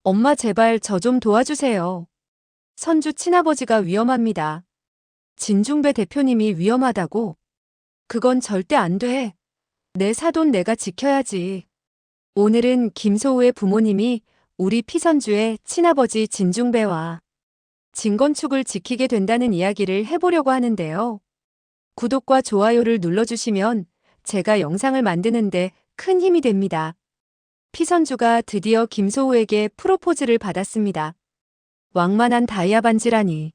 엄마 제발 저 좀 도와주세요. 선주 친아버지가 위험합니다. 진중배 대표님이 위험하다고? 그건 절대 안 돼. 내 사돈 내가 지켜야지. 오늘은 김소우의 부모님이 우리 피선주의 친아버지 진중배와 진건축을 지키게 된다는 이야기를 해보려고 하는데요. 구독과 좋아요를 눌러주시면 제가 영상을 만드는데 큰 힘이 됩니다. 피선주가 드디어 김소우에게 프로포즈를 받았습니다. 왕만한 다이아 반지라니.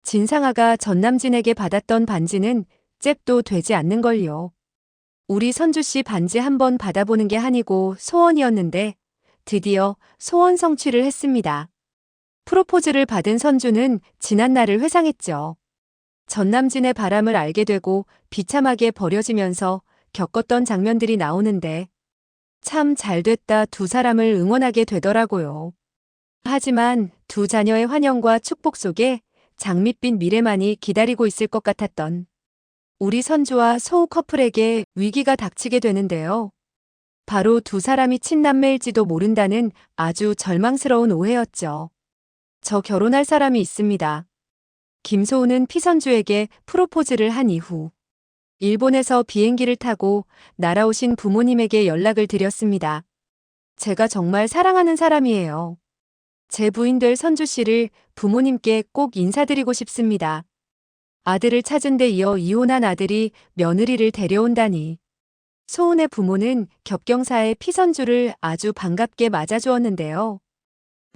진상아가 전남진에게 받았던 반지는 잽도 되지 않는걸요. 우리 선주씨 반지 한번 받아보는 게 한이고 소원이었는데 드디어 소원 성취를 했습니다. 프로포즈를 받은 선주는 지난날을 회상했죠. 전남진의 바람을 알게 되고 비참하게 버려지면서 겪었던 장면들이 나오는데 참 잘됐다 두 사람을 응원하게 되더라고요. 하지만 두 자녀의 환영과 축복 속에 장밋빛 미래만이 기다리고 있을 것 같았던 우리 선주와 소우 커플에게 위기가 닥치게 되는데요. 바로 두 사람이 친남매일지도 모른다는 아주 절망스러운 오해였죠. 저 결혼할 사람이 있습니다. 김소우는 피선주에게 프로포즈를 한 이후 일본에서 비행기를 타고 날아오신 부모님에게 연락을 드렸습니다. 제가 정말 사랑하는 사람이에요. 제 부인 될 선주 씨를 부모님께 꼭 인사드리고 싶습니다. 아들을 찾은 데 이어 이혼한 아들이 며느리를 데려온다니. 소은의 부모는 겹경사의 피선주를 아주 반갑게 맞아주었는데요.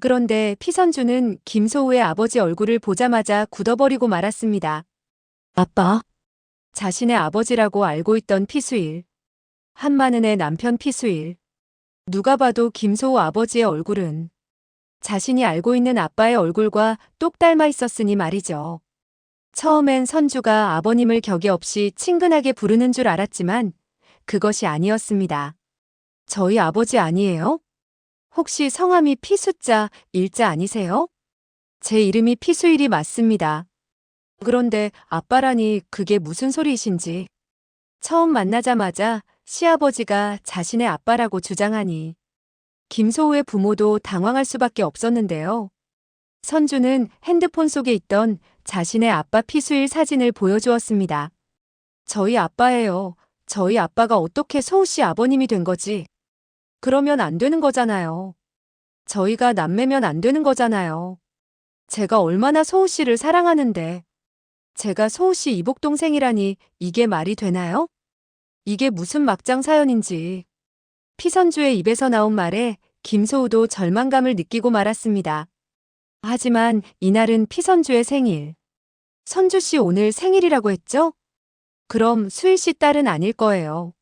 그런데 피선주는 김소우의 아버지 얼굴을 보자마자 굳어버리고 말았습니다. 아빠. 자신의 아버지라고 알고 있던 피수일. 한마는의 남편 피수일. 누가 봐도 김소우 아버지의 얼굴은 자신이 알고 있는 아빠의 얼굴과 똑 닮아 있었으니 말이죠. 처음엔 선주가 아버님을 격이 없이 친근하게 부르는 줄 알았지만 그것이 아니었습니다. 저희 아버지 아니에요? 혹시 성함이 피수자, 일자 아니세요? 제 이름이 피수일이 맞습니다. 그런데 아빠라니 그게 무슨 소리이신지. 처음 만나자마자 시아버지가 자신의 아빠라고 주장하니 김소우의 부모도 당황할 수밖에 없었는데요. 선주는 핸드폰 속에 있던 자신의 아빠 피수일 사진을 보여주었습니다. 저희 아빠예요. 저희 아빠가 어떻게 소우 씨 아버님이 된 거지? 그러면 안 되는 거잖아요. 저희가 남매면 안 되는 거잖아요. 제가 얼마나 소우 씨를 사랑하는데. 제가 소우 씨 이복동생이라니 이게 말이 되나요? 이게 무슨 막장 사연인지. 피선주의 입에서 나온 말에 김소우도 절망감을 느끼고 말았습니다. 하지만 이날은 피선주의 생일. 선주 씨 오늘 생일이라고 했죠? 그럼 수일 씨 딸은 아닐 거예요.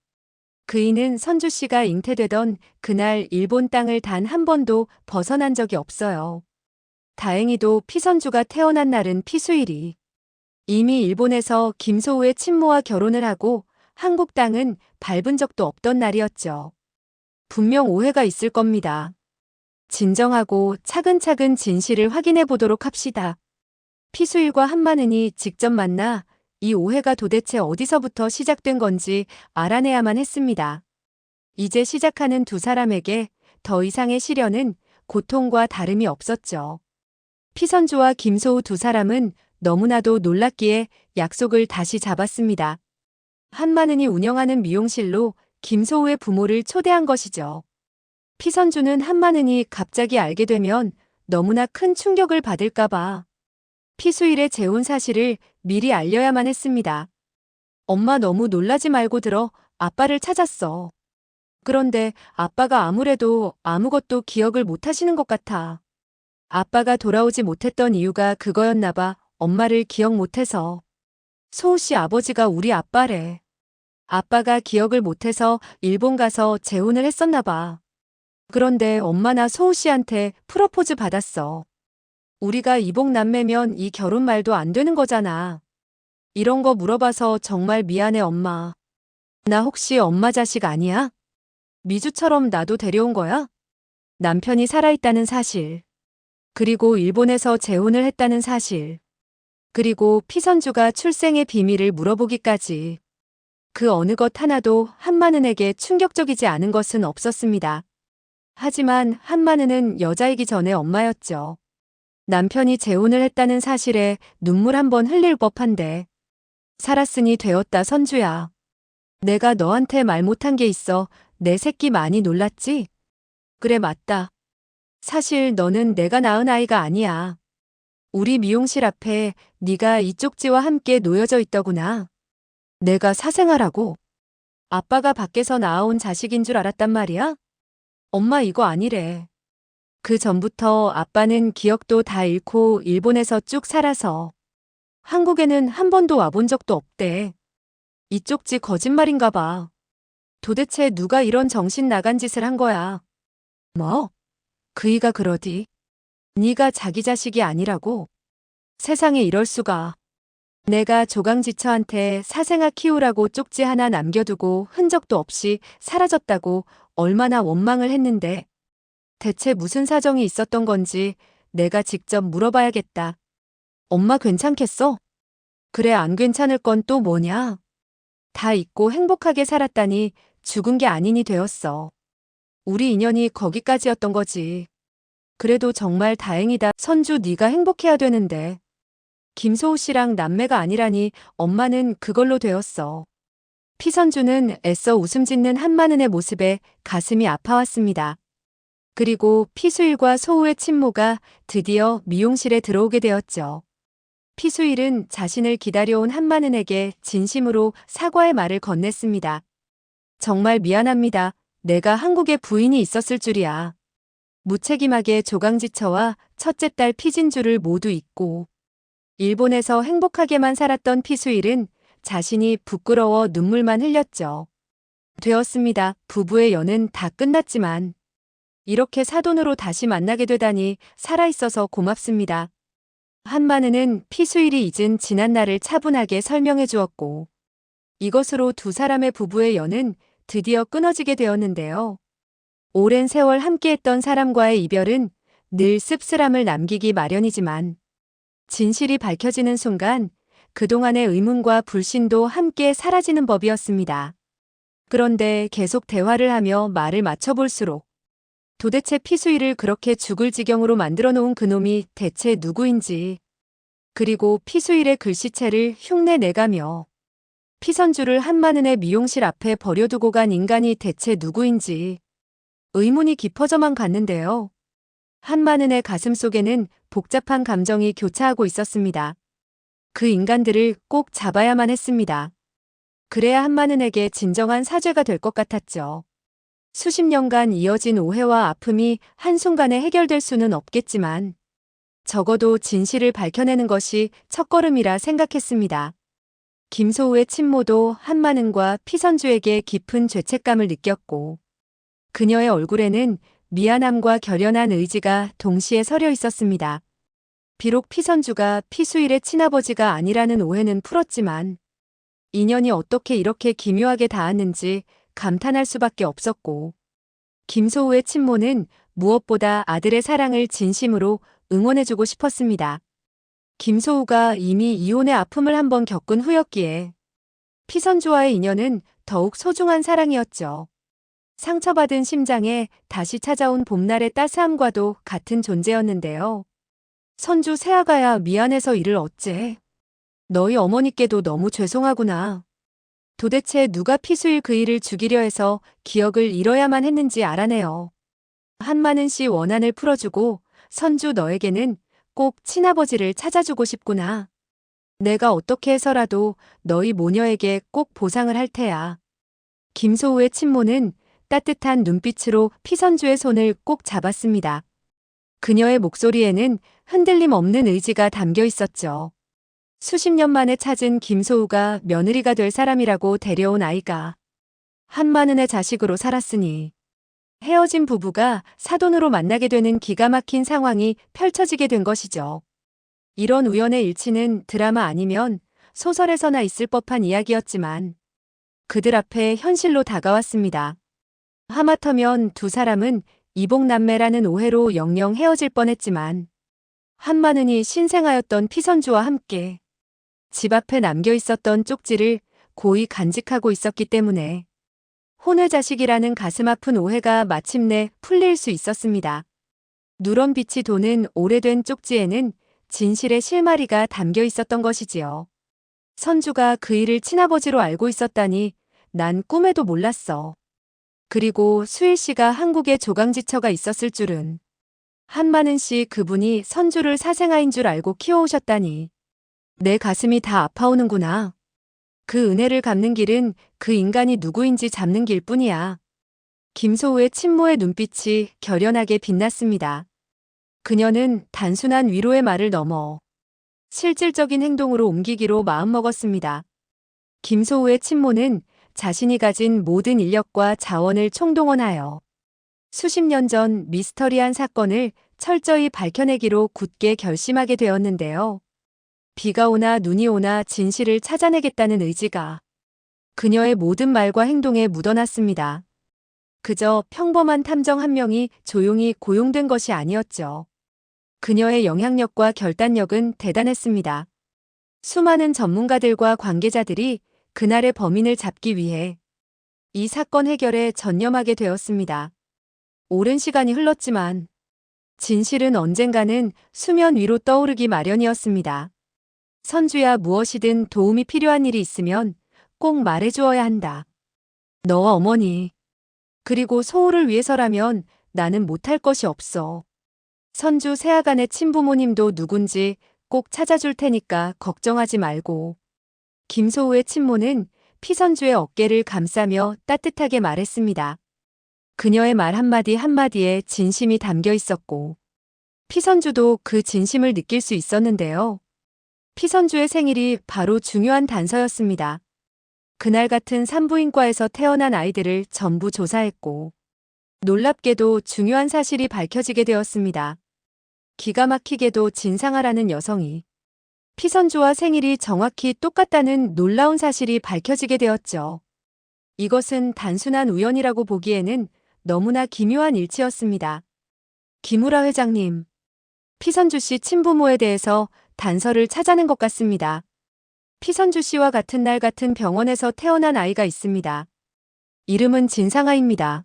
그이는 선주 씨가 잉태되던 그날 일본 땅을 단 한 번도 벗어난 적이 없어요. 다행히도 피선주가 태어난 날은 피수일이. 이미 일본에서 김소우의 친모와 결혼을 하고 한국 땅은 밟은 적도 없던 날이었죠. 분명 오해가 있을 겁니다. 진정하고 차근차근 진실을 확인해 보도록 합시다. 피수일과 한마는이 직접 만나 이 오해가 도대체 어디서부터 시작된 건지 알아내야만 했습니다. 이제 시작하는 두 사람에게 더 이상의 시련은 고통과 다름이 없었죠. 피선주와 김소우 두 사람은 너무나도 놀랐기에 약속을 다시 잡았습니다. 한마는이 운영하는 미용실로 김소우의 부모를 초대한 것이죠. 피선주는 한마는이 갑자기 알게 되면 너무나 큰 충격을 받을까봐 피수일의 재혼 사실을 미리 알려야만 했습니다. 엄마 너무 놀라지 말고 들어. 아빠를 찾았어. 그런데 아빠가 아무래도 아무것도 기억을 못 하시는 것 같아. 아빠가 돌아오지 못했던 이유가 그거였나 봐. 엄마를 기억 못해서. 소우 씨 아버지가 우리 아빠래. 아빠가 기억을 못해서 일본 가서 재혼을 했었나 봐. 그런데 엄마나 소우 씨한테 프로포즈 받았어. 우리가 이복남매면 이 결혼 말도 안 되는 거잖아. 이런 거 물어봐서 정말 미안해 엄마. 나 혹시 엄마 자식 아니야? 미주처럼 나도 데려온 거야? 남편이 살아있다는 사실. 그리고 일본에서 재혼을 했다는 사실. 그리고 피선주가 출생의 비밀을 물어보기까지. 그 어느 것 하나도 한마는에게 충격적이지 않은 것은 없었습니다. 하지만 한마누는 여자이기 전에 엄마였죠. 남편이 재혼을 했다는 사실에 눈물 한 번 흘릴 법한데. 살았으니 되었다 선주야. 내가 너한테 말 못한 게 있어. 내 새끼 많이 놀랐지? 그래 맞다. 사실 너는 내가 낳은 아이가 아니야. 우리 미용실 앞에 네가 이 쪽지와 함께 놓여져 있더구나. 내가 사생아라고? 아빠가 밖에서 낳아온 자식인 줄 알았단 말이야? 엄마 이거 아니래. 그 전부터 아빠는 기억도 다 잃고 일본에서 쭉 살아서 한국에는 한 번도 와본 적도 없대. 이 쪽지 거짓말인가 봐. 도대체 누가 이런 정신 나간 짓을 한 거야? 뭐? 그이가 그러디. 네가 자기 자식이 아니라고? 세상에 이럴 수가. 내가 조강지처한테 사생아 키우라고 쪽지 하나 남겨두고 흔적도 없이 사라졌다고 얼마나 원망을 했는데. 대체 무슨 사정이 있었던 건지 내가 직접 물어봐야겠다. 엄마 괜찮겠어? 그래 안 괜찮을 건 또 뭐냐? 다 잊고 행복하게 살았다니 죽은 게 아니니 되었어. 우리 인연이 거기까지였던 거지. 그래도 정말 다행이다. 선주 네가 행복해야 되는데. 김소우 씨랑 남매가 아니라니 엄마는 그걸로 되었어. 피선주는 애써 웃음 짓는 한마누의 모습에 가슴이 아파왔습니다. 그리고 피수일과 소우의 친모가 드디어 미용실에 들어오게 되었죠. 피수일은 자신을 기다려온 한마누에게 진심으로 사과의 말을 건넸습니다. 정말 미안합니다. 내가 한국에 부인이 있었을 줄이야. 무책임하게 조강지처와 첫째 딸 피진주를 모두 잊고 일본에서 행복하게만 살았던 피수일은 자신이 부끄러워 눈물만 흘렸죠. 되었습니다. 부부의 연은 다 끝났지만 이렇게 사돈으로 다시 만나게 되다니 살아있어서 고맙습니다. 한마누는 피수일이 잊은 지난날을 차분하게 설명해 주었고 이것으로 두 사람의 부부의 연은 드디어 끊어지게 되었는데요. 오랜 세월 함께했던 사람과의 이별은 늘 씁쓸함을 남기기 마련이지만 진실이 밝혀지는 순간 그동안의 의문과 불신도 함께 사라지는 법이었습니다. 그런데 계속 대화를 하며 말을 맞춰볼수록 도대체 피수일을 그렇게 죽을 지경으로 만들어 놓은 그놈이 대체 누구인지, 그리고 피수일의 글씨체를 흉내 내가며 피선주를 한마누의 미용실 앞에 버려두고 간 인간이 대체 누구인지 의문이 깊어져만 갔는데요. 한마누의 가슴 속에는 복잡한 감정이 교차하고 있었습니다. 그 인간들을 꼭 잡아야만 했습니다. 그래야 한마누에게 진정한 사죄가 될 것 같았죠. 수십 년간 이어진 오해와 아픔이 한순간에 해결될 수는 없겠지만 적어도 진실을 밝혀내는 것이 첫걸음이라 생각했습니다. 김소우의 친모도 한마누과 피선주에게 깊은 죄책감을 느꼈고 그녀의 얼굴에는 미안함과 결연한 의지가 동시에 서려 있었습니다. 비록 피선주가 피수일의 친아버지가 아니라는 오해는 풀었지만 인연이 어떻게 이렇게 기묘하게 닿았는지 감탄할 수밖에 없었고 김소우의 친모는 무엇보다 아들의 사랑을 진심으로 응원해주고 싶었습니다. 김소우가 이미 이혼의 아픔을 한번 겪은 후였기에 피선주와의 인연은 더욱 소중한 사랑이었죠. 상처받은 심장에 다시 찾아온 봄날의 따스함과도 같은 존재였는데요. 선주 새아가야 미안해서 이를 어째. 너희 어머니께도 너무 죄송하구나. 도대체 누가 피수일 그 일을 죽이려 해서 기억을 잃어야만 했는지 알아내요. 한마누 씨 원한을 풀어주고 선주 너에게는 꼭 친아버지를 찾아주고 싶구나. 내가 어떻게 해서라도 너희 모녀에게 꼭 보상을 할 테야. 김소우의 친모는 따뜻한 눈빛으로 피선주의 손을 꼭 잡았습니다. 그녀의 목소리에는 흔들림 없는 의지가 담겨 있었죠. 수십 년 만에 찾은 김소우가 며느리가 될 사람이라고 데려온 아이가 한마누의 자식으로 살았으니 헤어진 부부가 사돈으로 만나게 되는 기가 막힌 상황이 펼쳐지게 된 것이죠. 이런 우연의 일치는 드라마 아니면 소설에서나 있을 법한 이야기였지만 그들 앞에 현실로 다가왔습니다. 하마터면 두 사람은 이복남매라는 오해로 영영 헤어질 뻔했지만 한마누이 신생아였던 피선주와 함께 집 앞에 남겨 있었던 쪽지를 고이 간직하고 있었기 때문에 혼의 자식이라는 가슴 아픈 오해가 마침내 풀릴 수 있었습니다. 누런 빛이 도는 오래된 쪽지에는 진실의 실마리가 담겨 있었던 것이지요. 선주가 그 일을 친아버지로 알고 있었다니 난 꿈에도 몰랐어. 그리고 수일 씨가 한국에 조강지처가 있었을 줄은. 한마는 씨 그분이 선주를 사생아인 줄 알고 키워오셨다니. 내 가슴이 다 아파오는구나. 그 은혜를 갚는 길은 그 인간이 누구인지 잡는 길뿐이야. 김소우의 친모의 눈빛이 결연하게 빛났습니다. 그녀는 단순한 위로의 말을 넘어 실질적인 행동으로 옮기기로 마음먹었습니다. 김소우의 친모는 자신이 가진 모든 인력과 자원을 총동원하여 수십 년 전 미스터리한 사건을 철저히 밝혀내기로 굳게 결심하게 되었는데요. 비가 오나 눈이 오나 진실을 찾아내겠다는 의지가 그녀의 모든 말과 행동에 묻어났습니다. 그저 평범한 탐정 한 명이 조용히 고용된 것이 아니었죠. 그녀의 영향력과 결단력은 대단했습니다. 수많은 전문가들과 관계자들이 그날의 범인을 잡기 위해 이 사건 해결에 전념하게 되었습니다. 오랜 시간이 흘렀지만 진실은 언젠가는 수면 위로 떠오르기 마련이었습니다. 선주야, 무엇이든 도움이 필요한 일이 있으면 꼭 말해주어야 한다. 너와 어머니, 그리고 소우를 위해서라면 나는 못할 것이 없어. 선주 세아간의 친부모님도 누군지 꼭 찾아줄 테니까 걱정하지 말고. 김소우의 친모는 피선주의 어깨를 감싸며 따뜻하게 말했습니다. 그녀의 말 한마디 한마디에 진심이 담겨 있었고 피선주도 그 진심을 느낄 수 있었는데요. 피선주의 생일이 바로 중요한 단서였습니다. 그날 같은 산부인과에서 태어난 아이들을 전부 조사했고 놀랍게도 중요한 사실이 밝혀지게 되었습니다. 기가 막히게도 진상아라는 여성이 피선주와 생일이 정확히 똑같다는 놀라운 사실이 밝혀지게 되었죠. 이것은 단순한 우연이라고 보기에는 너무나 기묘한 일치였습니다. 김우라 회장님, 피선주 씨 친부모에 대해서 단서를 찾아낸 것 같습니다. 피선주 씨와 같은 날 같은 병원에서 태어난 아이가 있습니다. 이름은 진상아입니다.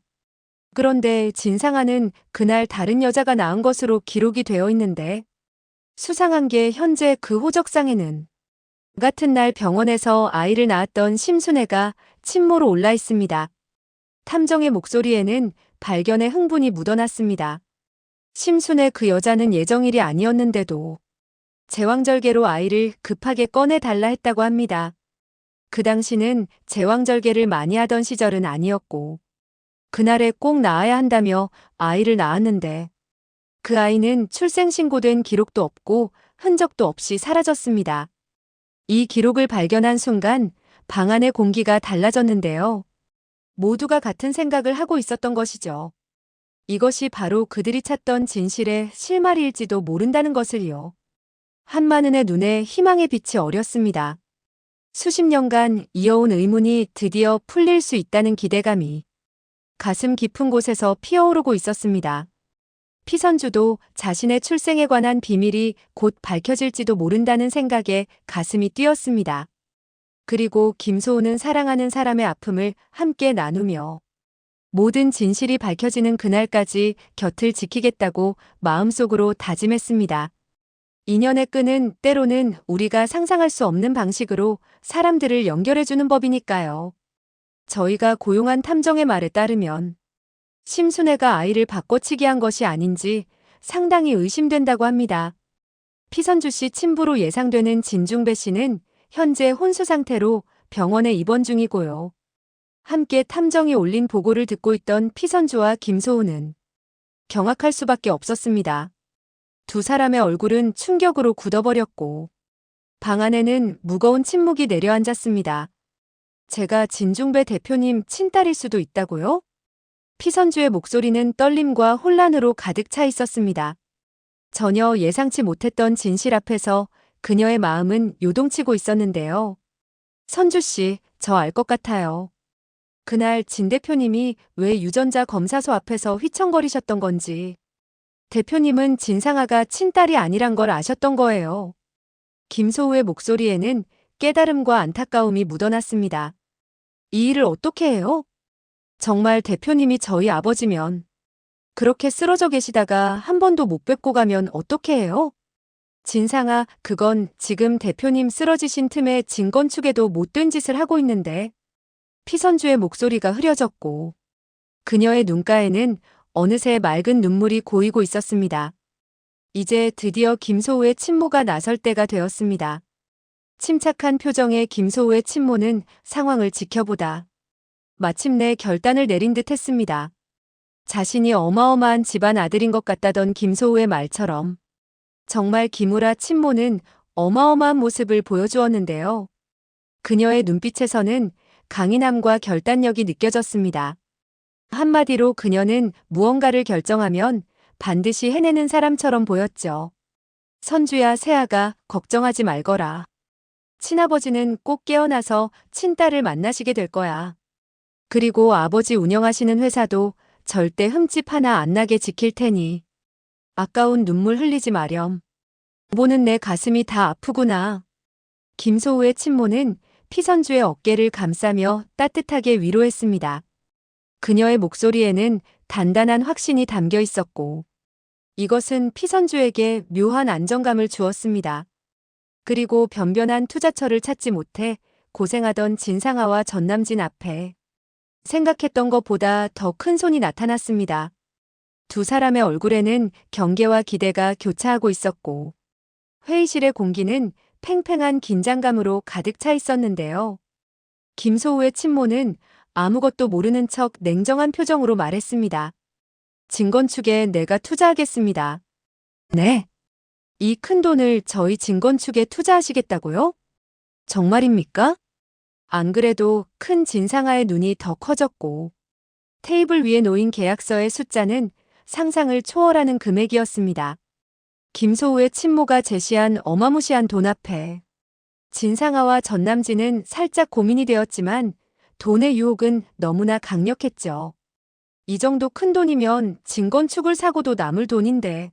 그런데 진상아는 그날 다른 여자가 낳은 것으로 기록이 되어 있는데 수상한 게 현재 그 호적상에는 같은 날 병원에서 아이를 낳았던 심순애가 친모로 올라 있습니다. 탐정의 목소리에는 발견의 흥분이 묻어났습니다. 심순애 그 여자는 예정일이 아니었는데도 제왕절개로 아이를 급하게 꺼내달라 했다고 합니다. 그 당시는 제왕절개를 많이 하던 시절은 아니었고 그날에 꼭 낳아야 한다며 아이를 낳았는데 그 아이는 출생신고된 기록도 없고 흔적도 없이 사라졌습니다. 이 기록을 발견한 순간 방 안의 공기가 달라졌는데요. 모두가 같은 생각을 하고 있었던 것이죠. 이것이 바로 그들이 찾던 진실의 실마리일지도 모른다는 것을요. 한마는의 눈에 희망의 빛이 어렸습니다. 수십 년간 이어온 의문이 드디어 풀릴 수 있다는 기대감이 가슴 깊은 곳에서 피어오르고 있었습니다. 피선주도 자신의 출생에 관한 비밀이 곧 밝혀질지도 모른다는 생각에 가슴이 뛰었습니다. 그리고 김소우는 사랑하는 사람의 아픔을 함께 나누며 모든 진실이 밝혀지는 그날까지 곁을 지키겠다고 마음속으로 다짐했습니다. 인연의 끈은 때로는 우리가 상상할 수 없는 방식으로 사람들을 연결해주는 법이니까요. 저희가 고용한 탐정의 말에 따르면 심순애가 아이를 바꿔치기 한 것이 아닌지 상당히 의심된다고 합니다. 피선주 씨 친부로 예상되는 진중배 씨는 현재 혼수 상태로 병원에 입원 중이고요. 함께 탐정이 올린 보고를 듣고 있던 피선주와 김소우는 경악할 수밖에 없었습니다. 두 사람의 얼굴은 충격으로 굳어버렸고 방 안에는 무거운 침묵이 내려앉았습니다. 제가 진중배 대표님 친딸일 수도 있다고요? 피선주의 목소리는 떨림과 혼란으로 가득 차 있었습니다. 전혀 예상치 못했던 진실 앞에서 그녀의 마음은 요동치고 있었는데요. 선주 씨, 저 알 것 같아요. 그날 진 대표님이 왜 유전자 검사소 앞에서 휘청거리셨던 건지. 대표님은 진상아가 친딸이 아니란 걸 아셨던 거예요. 김소우의 목소리에는 깨달음과 안타까움이 묻어났습니다. 이 일을 어떻게 해요? 정말 대표님이 저희 아버지면 그렇게 쓰러져 계시다가 한 번도 못 뵙고 가면 어떻게 해요? 진상아, 그건 지금 대표님 쓰러지신 틈에 진건축에도 못된 짓을 하고 있는데. 피선주의 목소리가 흐려졌고 그녀의 눈가에는 어느새 맑은 눈물이 고이고 있었습니다. 이제 드디어 김소우의 친모가 나설 때가 되었습니다. 침착한 표정의 김소우의 친모는 상황을 지켜보다 마침내 결단을 내린 듯 했습니다. 자신이 어마어마한 집안 아들인 것 같다던 김소우의 말처럼 정말 김우라 친모는 어마어마한 모습을 보여주었는데요. 그녀의 눈빛에서는 강인함과 결단력이 느껴졌습니다. 한마디로 그녀는 무언가를 결정하면 반드시 해내는 사람처럼 보였죠. 선주야, 세아가 걱정하지 말거라. 친아버지는 꼭 깨어나서 친딸을 만나시게 될 거야. 그리고 아버지 운영하시는 회사도 절대 흠집 하나 안 나게 지킬 테니 아까운 눈물 흘리지 마렴. 보는 내 가슴이 다 아프구나. 김소우의 친모는 피선주의 어깨를 감싸며 따뜻하게 위로했습니다. 그녀의 목소리에는 단단한 확신이 담겨 있었고 이것은 피선주에게 묘한 안정감을 주었습니다. 그리고 변변한 투자처를 찾지 못해 고생하던 진상아와 전남진 앞에 생각했던 것보다 더 큰 손이 나타났습니다. 두 사람의 얼굴에는 경계와 기대가 교차하고 있었고 회의실의 공기는 팽팽한 긴장감으로 가득 차 있었는데요. 김소우의 친모는 아무것도 모르는 척 냉정한 표정으로 말했습니다. 진건축에 내가 투자하겠습니다. 네. 이 큰 돈을 저희 진건축에 투자하시겠다고요? 정말입니까? 안 그래도 큰 진상아의 눈이 더 커졌고 테이블 위에 놓인 계약서의 숫자는 상상을 초월하는 금액이었습니다. 김소우의 친모가 제시한 어마무시한 돈 앞에 진상아와 전남진은 살짝 고민이 되었지만 돈의 유혹은 너무나 강력했죠. 이 정도 큰 돈이면 진건축을 사고도 남을 돈인데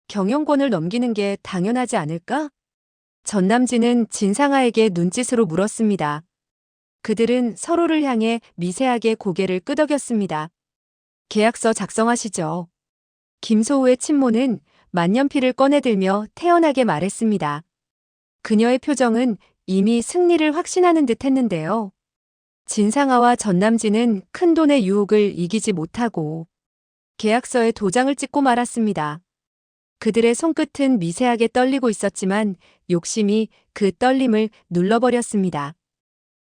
경영권을 넘기는 게 당연하지 않을까? 전남진은 진상아에게 눈짓으로 물었습니다. 그들은 서로를 향해 미세하게 고개를 끄덕였습니다. 계약서 작성하시죠. 김소우의 친모는 만년필을 꺼내들며 태연하게 말했습니다. 그녀의 표정은 이미 승리를 확신하는 듯 했는데요. 진상아와 전남진은 큰 돈의 유혹을 이기지 못하고 계약서에 도장을 찍고 말았습니다. 그들의 손끝은 미세하게 떨리고 있었지만 욕심이 그 떨림을 눌러버렸습니다.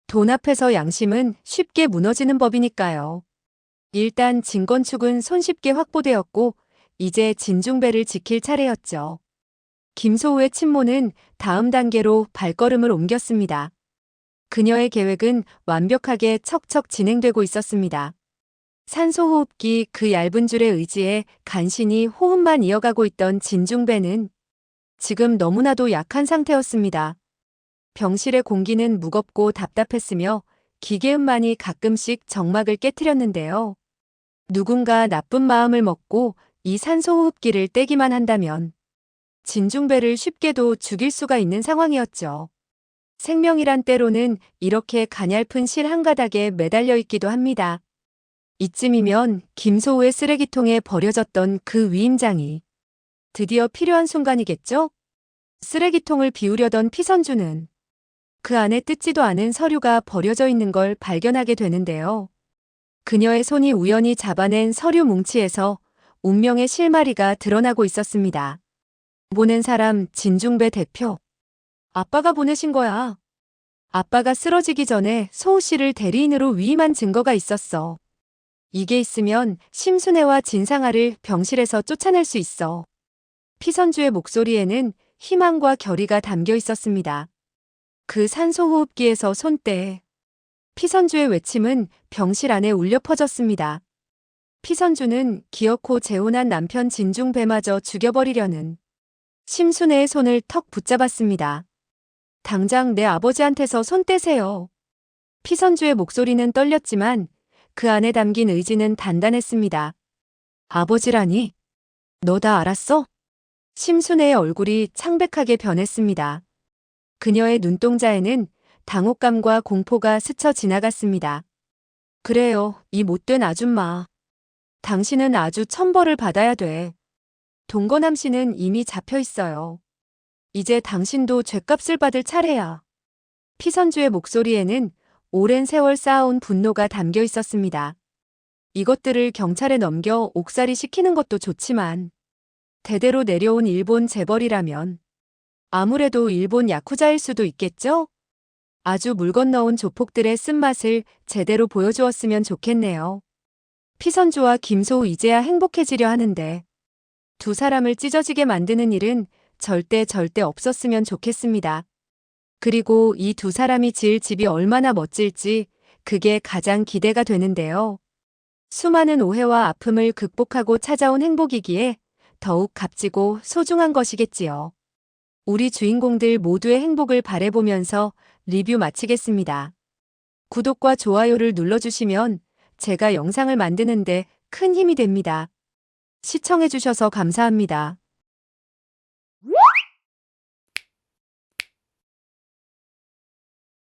돈 앞에서 양심은 쉽게 무너지는 법이니까요. 일단 진건축은 손쉽게 확보되었고 이제 진중배를 지킬 차례였죠. 김소우의 친모는 다음 단계로 발걸음을 옮겼습니다. 그녀의 계획은 완벽하게 척척 진행되고 있었습니다. 산소호흡기 그 얇은 줄에 의지해 간신히 호흡만 이어가고 있던 진중배는 지금 너무나도 약한 상태였습니다. 병실의 공기는 무겁고 답답했으며 기계음만이 가끔씩 정막을 깨트렸는데요. 누군가 나쁜 마음을 먹고 이 산소호흡기를 떼기만 한다면 진중배를 쉽게도 죽일 수가 있는 상황이었죠. 생명이란 때로는 이렇게 가냘픈 실 한 가닥에 매달려 있기도 합니다. 이쯤이면 김소우의 쓰레기통에 버려졌던 그 위임장이 드디어 필요한 순간이겠죠? 쓰레기통을 비우려던 피선주는 그 안에 뜯지도 않은 서류가 버려져 있는 걸 발견하게 되는데요. 그녀의 손이 우연히 잡아낸 서류 뭉치에서 운명의 실마리가 드러나고 있었습니다. 보낸 사람 진중배 대표. 아빠가 보내신 거야. 아빠가 쓰러지기 전에 소우 씨를 대리인으로 위임한 증거가 있었어. 이게 있으면 심순애와 진상아를 병실에서 쫓아낼 수 있어. 피선주의 목소리에는 희망과 결의가 담겨 있었습니다. 그 산소호흡기에서 손떼. 피선주의 외침은 병실 안에 울려 퍼졌습니다. 피선주는 기어코 재혼한 남편 진중배마저 죽여버리려는 심순애의 손을 턱 붙잡았습니다. 당장 내 아버지한테서 손 떼세요. 피선주의 목소리는 떨렸지만 그 안에 담긴 의지는 단단했습니다. 아버지라니? 너 다 알았어? 심순애의 얼굴이 창백하게 변했습니다. 그녀의 눈동자에는 당혹감과 공포가 스쳐 지나갔습니다. 그래요, 이 못된 아줌마. 당신은 아주 천벌을 받아야 돼. 동건함 씨는 이미 잡혀 있어요. 이제 당신도 죗값을 받을 차례야. 피선주의 목소리에는 오랜 세월 쌓아온 분노가 담겨 있었습니다. 이것들을 경찰에 넘겨 옥살이 시키는 것도 좋지만 대대로 내려온 일본 재벌이라면 아무래도 일본 야쿠자일 수도 있겠죠? 아주 물 건너온 조폭들의 쓴맛을 제대로 보여주었으면 좋겠네요. 피선주와 김소우 이제야 행복해지려 하는데 두 사람을 찢어지게 만드는 일은 절대 없었으면 좋겠습니다. 그리고 이 두 사람이 지을 집이 얼마나 멋질지 그게 가장 기대가 되는데요. 수많은 오해와 아픔을 극복하고 찾아온 행복이기에 더욱 값지고 소중한 것이겠지요. 우리 주인공들 모두의 행복을 바라보면서 리뷰 마치겠습니다. 구독과 좋아요를 눌러주시면 제가 영상을 만드는데 큰 힘이 됩니다. 시청해주셔서 감사합니다.